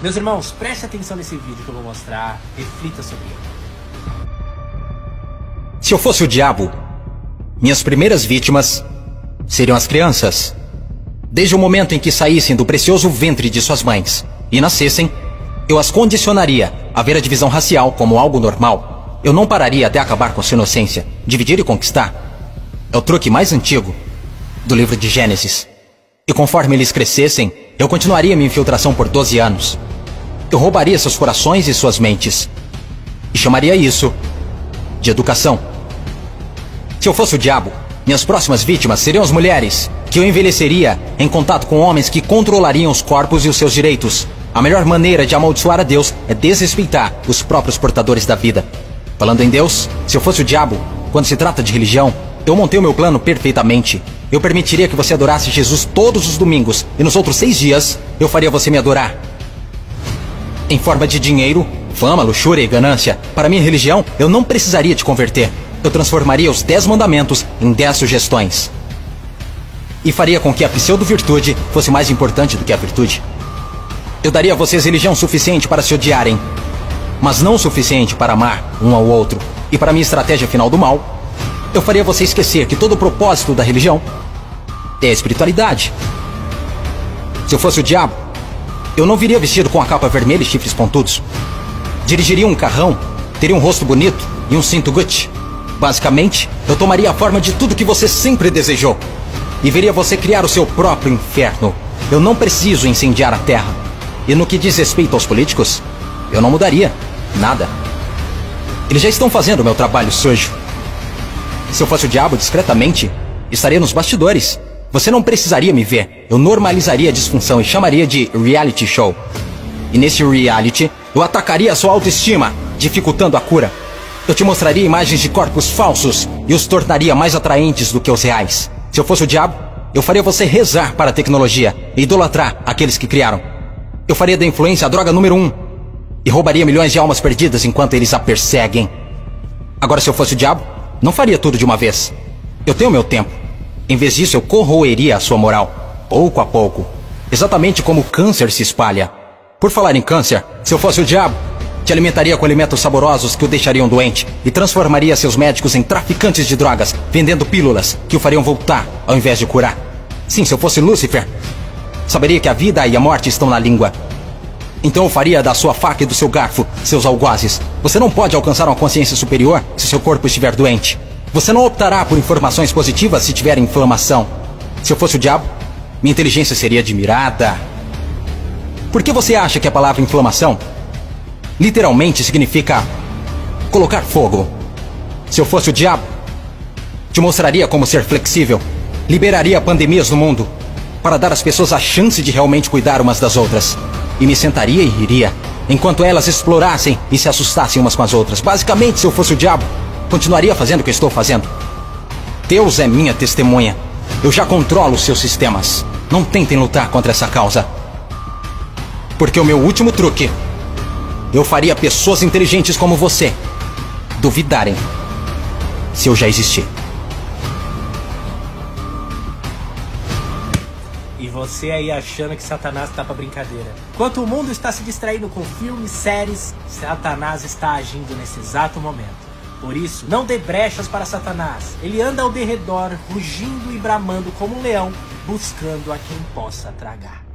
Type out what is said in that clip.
Meus irmãos, preste atenção nesse vídeo que eu vou mostrar, reflita sobre ele. Se eu fosse o diabo, minhas primeiras vítimas seriam as crianças. Desde o momento em que saíssem do precioso ventre de suas mães e nascessem, eu as condicionaria a ver a divisão racial como algo normal. Eu não pararia até acabar com sua inocência. Dividir e conquistar é o truque mais antigo do livro de Gênesis. E conforme eles crescessem, eu continuaria minha infiltração por 12 anos. Eu roubaria seus corações e suas mentes. E chamaria isso de educação. Se eu fosse o diabo, minhas próximas vítimas seriam as mulheres, que eu envelheceria em contato com homens que controlariam os corpos e os seus direitos. A melhor maneira de amaldiçoar a Deus é desrespeitar os próprios portadores da vida. Falando em Deus, se eu fosse o diabo, quando se trata de religião, eu montei o meu plano perfeitamente. Eu permitiria que você adorasse Jesus todos os domingos, e nos outros 6 dias, eu faria você me adorar. Em forma de dinheiro, fama, luxúria e ganância, para minha religião, eu não precisaria te converter. Eu transformaria os 10 mandamentos em 10 sugestões. E faria com que a pseudo-virtude fosse mais importante do que a virtude. Eu daria a vocês religião suficiente para se odiarem, mas não o suficiente para amar um ao outro. E para minha estratégia final do mal, eu faria você esquecer que todo o propósito da religião é a espiritualidade. Se eu fosse o diabo, eu não viria vestido com a capa vermelha e chifres pontudos. Dirigiria um carrão, teria um rosto bonito e um cinto Gucci. Basicamente, eu tomaria a forma de tudo que você sempre desejou e veria você criar o seu próprio inferno. Eu não preciso incendiar a terra. E no que diz respeito aos políticos, eu não mudaria nada. Eles já estão fazendo o meu trabalho sujo. Se eu fosse o diabo, discretamente, estaria nos bastidores. Você não precisaria me ver. Eu normalizaria a disfunção e chamaria de reality show. E nesse reality, eu atacaria a sua autoestima, dificultando a cura. Eu te mostraria imagens de corpos falsos e os tornaria mais atraentes do que os reais. Se eu fosse o diabo, eu faria você rezar para a tecnologia e idolatrar aqueles que criaram. Eu faria da influência a droga número 1 e roubaria milhões de almas perdidas enquanto eles a perseguem. Agora, se eu fosse o diabo, não faria tudo de uma vez. Eu tenho meu tempo. Em vez disso, eu corroeria a sua moral, pouco a pouco. Exatamente como o câncer se espalha. Por falar em câncer, se eu fosse o diabo, te alimentaria com alimentos saborosos que o deixariam doente e transformaria seus médicos em traficantes de drogas, vendendo pílulas que o fariam voltar ao invés de curar. Sim, se eu fosse Lúcifer, saberia que a vida e a morte estão na língua. Então eu faria da sua faca e do seu garfo seus algozes. Você não pode alcançar uma consciência superior se seu corpo estiver doente. Você não optará por informações positivas se tiver inflamação. Se eu fosse o diabo, minha inteligência seria admirada. Por que você acha que a palavra inflamação literalmente significa colocar fogo? Se eu fosse o diabo, te mostraria como ser flexível. Liberaria pandemias no mundo para dar às pessoas a chance de realmente cuidar umas das outras. E me sentaria e riria, enquanto elas explorassem e se assustassem umas com as outras. Basicamente, se eu fosse o diabo, continuaria fazendo o que estou fazendo. Deus é minha testemunha. Eu já controlo os seus sistemas. Não tentem lutar contra essa causa. Porque o meu último truque, eu faria pessoas inteligentes como você duvidarem se eu já existir. E você aí achando que Satanás tá pra brincadeira. Enquanto o mundo está se distraindo com filmes, séries, Satanás está agindo nesse exato momento. Por isso, não dê brechas para Satanás. Ele anda ao derredor, rugindo e bramando como um leão, buscando a quem possa tragar.